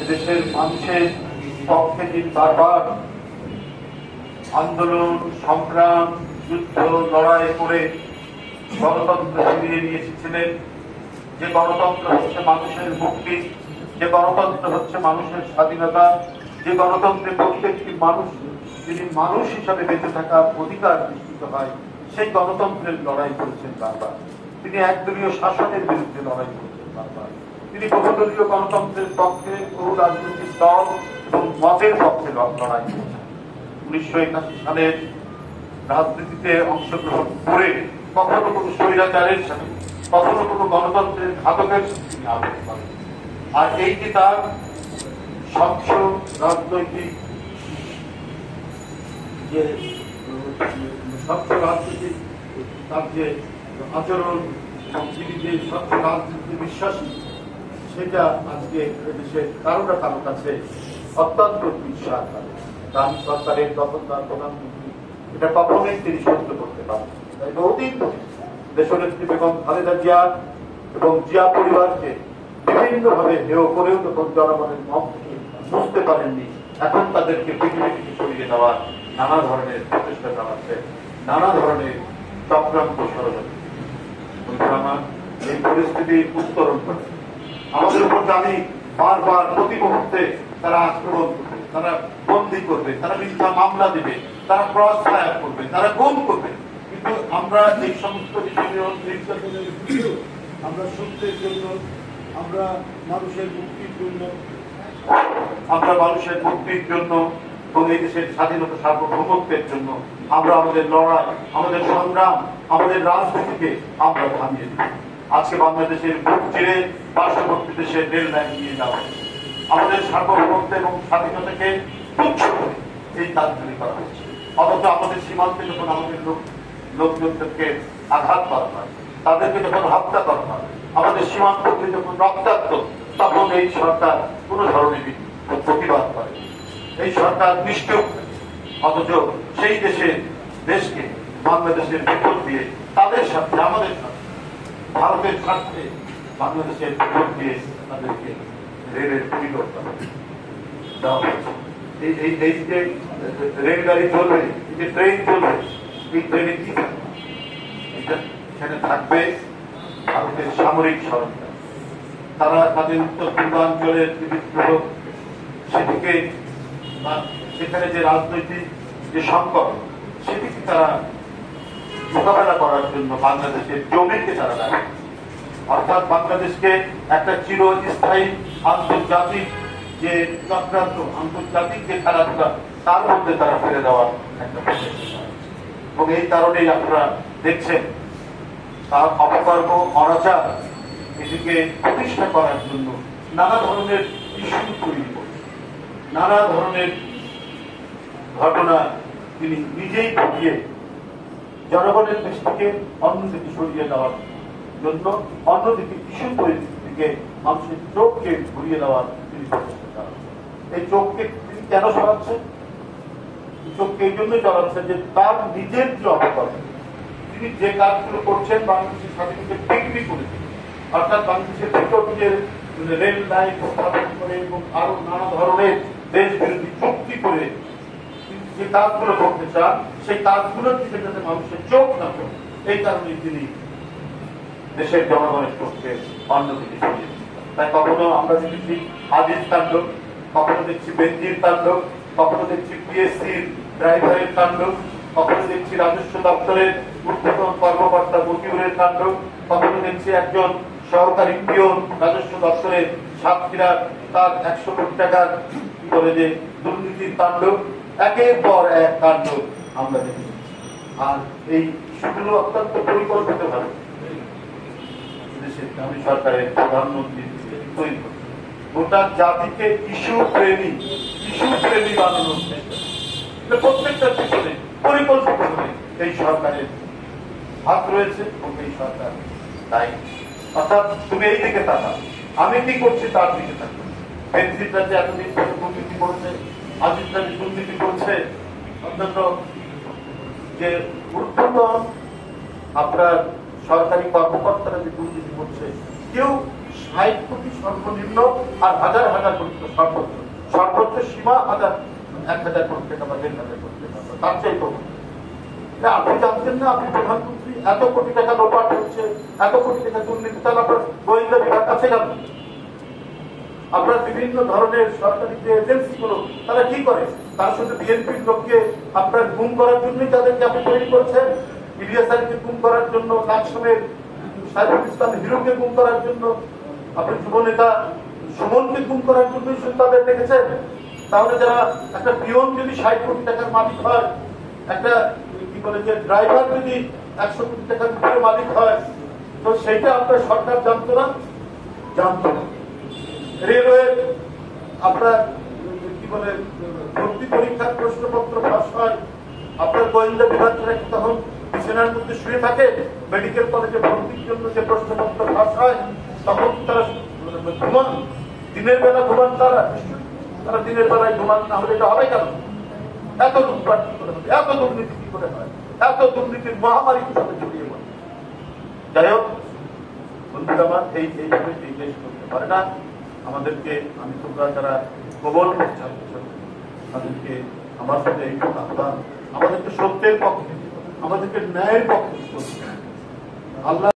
দেশের মানুষের পক্ষে যিনি বারবার আন্দোলন সংগ্রাম যুদ্ধ লড়াই করে গণতন্ত্র ফিরিয়ে নিয়ে এসেছিলেন। যে গণতন্ত্র হচ্ছে মানুষের মুক্তি, যে গণতন্ত্র হচ্ছে মানুষের স্বাধীনতা, যে গণতন্ত্রে প্রত্যেকটি মানুষ যিনি মানুষ হিসাবে বেঁচে থাকার অধিকার নিশ্চিত হয়, সেই গণতন্ত্রের লড়াই করেছেন বারবার। তিনি একদলীয় শাসনের বিরুদ্ধে লড়াই করেছেন বারবার। তিনি বহুদলীয় গণতন্ত্রের পক্ষে বহু রাজনৈতিক দল এবং মতের পক্ষে লড়াই করেছেন। 1981 সালের রাজনীতিতে অংশগ্রহণ করে কখনো কোনো স্বৈরাচারের সাথে, কখনো কোনো গণতন্ত্রের ঘাতকের সাথে তিনি আলোচনা করেন। আর এই যে তার স্বচ্ছ রাজনৈতিক যে স্বচ্ছ রাজনৈতিক তার যে আচরণ এবং তিনি যে স্বচ্ছ রাজনীতিতে বিশ্বাসী, সেটা আজকে দেশের কারো না কারো কাছে অত্যন্ত বিশ্বাস করে। তার সরকারের দখলদার প্রধানমন্ত্রী এটা কখনোই তিনি সহ্য করতে পারেন। তাই বহুদিন ধরে দেশনেত্রী বেগম খালেদা জিয়া এবং জিয়া পরিবারকে বিভিন্নভাবে হেয় করেও তখন জনগণের মন থেকে বুঝতে পারেননি। এখন তাদেরকে পৃথিবী থেকে সরিয়ে দেওয়ার নানা ধরনের প্রচেষ্টা চালাচ্ছে, নানা ধরনের চক্রান্ত ষড়যন্ত্র। এই পরিস্থিতি উত্তরণ করে আমাদের উপর জানি বারবার প্রতি মুহূর্তে তারা আক্রমণ করবে, তারা বন্দি করবে, তারা মিথ্যা মামলা দিবে, তারা ক্রস ফায়ার করবে, তারা গুম করবে। কিন্তু আমরা এই সমস্ত নির্যাতনের আমরা সত্যের জন্য, আমরা মানুষের মুক্তির জন্য, এবং এই দেশের স্বাধীনতা সার্বভৌমত্বের জন্য আমরা আমাদের লড়াই, আমাদের সংগ্রাম, আমাদের রাজনীতিকে আমরা থামিয়ে দিই। আজকে বাংলাদেশের বুক চিরে পার্শ্ববর্তী দেশের রেল লাইন নিয়ে যাওয়া হচ্ছে। আমাদের সার্বভৌমত্ব এবং স্বাধীনতাকে তুচ্ছ করে এই কাজগুলি করা হচ্ছে। অথচ আমাদের সীমান্তে যখন আমাদের লোকজনদেরকে আঘাত করা হয়, তাদেরকে যখন হত্যা করা হয়, আমাদের সীমান্তগুলি যখন রক্তাক্ত, তখন এই সরকার কোন ধরনের প্রতিবাদ করে, এই সরকার নিষ্ক্রিয়। অথচ সেই দেশকে বাংলাদেশের ভেতর দিয়ে তাদের সাথে, আমাদের সাথে, ভারতের স্বার্থে বাংলাদেশের ভেতর দিয়ে তাদেরকে রেলের পরিবর্তন দেওয়া হয়েছে। এই যে রেলগাড়ি চলবে, এই যে ট্রেন চলবে, এই ট্রেনে কি থাকবে? এখানে থাকবে ভারতের সামরিক সরঞ্জাম। তারা তাদের উত্তর পূর্বাঞ্চলের বিদ্রোহ, সেটিকে সেখানে যে রাজনৈতিক যে সংকট, সেটিকে তারা মোকাবেলা করার জন্য বাংলাদেশের জমিকে তারা দেয়। অর্থাৎ বাংলাদেশকে একটা চিরস্থায়ী আন্তর্জাতিক যে চক্রান্ত, আন্তর্জাতিক যে খেলাধুলা, তার মধ্যে তারা ফেলে দেওয়ার একটা প্রচেষ্টা। এবং এই কারণেই আপনারা দেখছেন তার অপকর্ম, অনাচার, এটিকে প্রতিষ্ঠা করার জন্য নানা ধরনের ইস্যু তৈরি করছে, নানা ধরনের ঘটনা তিনি নিজেই ঘটিয়ে জনগণের দৃষ্টিকে অন্যদিকে সরিয়ে দেওয়ার জন্য, অন্যদিকে ইস্যু পরিস্থিতি থেকে মানুষের চোখকে ঘুরিয়ে দেওয়ার তিনি প্রচেষ্টা চালাচ্ছেন। এই চোখকে তিনি কেন সরাচ্ছেন? চোখকে এই জন্যই চালাচ্ছেন যে তার নিজের যে অপকর্ম, তিনি যে কাজগুলো করছেন বাংলাদেশের স্বাধীনতাকে বিক্রি করেছেন, অর্থাৎ বাংলাদেশের ভেতর যে রেল লাইন স্থাপন করে এবং আরো নানা ধরনের দেশ বিরোধী চুক্তি করে যে কাজগুলো করতে চান, সেই কাজগুলোর দিকে যাতে মানুষের চোখ না পড়ে, এই কারণে তিনি দেশের জনগণের চোখকে অন্যদিকে সরিয়ে দিচ্ছেন। তাই কখনো আমরা দেখেছি আজিজ তাণ্ডব, কখনো দেখছি বেনজির তাণ্ডব, কখনো দেখছি পিএসসির ড্রাইভারের তাণ্ডব, কখনো দেখছি রাজস্ব দপ্তরের ঊর্ধ্বতন কর্মকর্তা মতিউরের তাণ্ডব, কখনো দেখছি একজন সহকারী পিয়ন রাজস্ব দপ্তরের সাতক্ষীরা তার 100 কোটি টাকার বলে যে দুর্নীতির তাণ্ডব। একের পর এক কাণ্ড আমরা দেখি। আর এই ইস্যুগুলো অত্যন্ত পরিকল্পিত ভাবে দেশের সরকারের প্রধানমন্ত্রী তৈরি করছে। গোটা জাতিকে ইস্যু প্রেমী বানানোর চেষ্টা, প্রত্যেকটার পিছনে পরিকল্পিত ভাবে এই সরকারের হাত রয়েছে এবং এই সরকার তাই। অর্থাৎ তুমি এই দিকে তাকা, আমি কি করছি তার দিকে থাকবে। বেনজিরটা যে এতদিন ধরে দুর্নীতি করছে, আজিজরা যে দুর্নীতি করছে, অত্যন্ত যে ঊর্ধ্বতন আপনার সরকারি কর্মকর্তারা যে দুর্নীতি করছে, কেউ 60 কোটি সর্বনিম্ন, আর হাজার হাজার কোটি সর্বোচ্চ। সর্বোচ্চ সীমা 1000 কোটি টাকা বা 1500 কোটি টাকা, তার চেয়ে কম। আপনি জানতেন না আপনি প্রধানমন্ত্রী এত কোটি টাকা লোপাট হচ্ছে, এত কোটি টাকা দুর্নীতি, তাহলে আপনার গোয়েন্দা বিভাগ কাছে গেল। আপনার বিভিন্ন ধরনের সরকারি যে এজেন্সিগুলো তারা কি করে, তার সাথে বিএনপির লোককে আপনার গুম করার জন্যই তাদেরকে আপনি তৈরি করেছেন। ইলিয়াস আলীকে গুম করার জন্য, লাকসামের সাইফুল ইসলাম হিরোকে গুম করার জন্য, আপনি যুব নেতা সুমনকে গুম করার জন্যই তাদের দেখেছেন। তাহলে যারা একটা পিয়ন যদি 60 কোটি টাকার মালিক হয়, একটা কি বলে যে ড্রাইভার যদি 100 কোটি টাকার মালিক হয়, তো সেইটা আপনার সরকার জানতো না? জানতো না। রেলওয়ে আপনার কি বলে ভর্তি পরীক্ষার প্রশ্নপত্র ফাঁস হয়, আপনার গোয়েন্দা বিভাগ তখন বিছানার মধ্যে শুয়ে থাকে। মেডিকেল কলেজে ভর্তির জন্য যে প্রশ্নপত্র ফাঁস হয়, তখন তারা ঘুমান, দিনের বেলা ঘুমান, তারা দিনের বেলায় ঘুমান না হলে এটা হবে কেন? এত লুটপাট কি করে হবে, এত দুর্নীতি কি করে হয়, এত দুর্নীতির মহামারী কি সাথে ছড়িয়ে পড়ে। যাই হোক বন্ধুরা আমার, এইভাবে এই দেশ করতে পারে না। আমাদেরকে, আমি তোমরা যারা প্রবল তাদেরকে আমার সাথে এই আহ্বান, আমাদেরকে সত্যের পক্ষে, আমাদেরকে ন্যায়ের পক্ষে আল্লাহ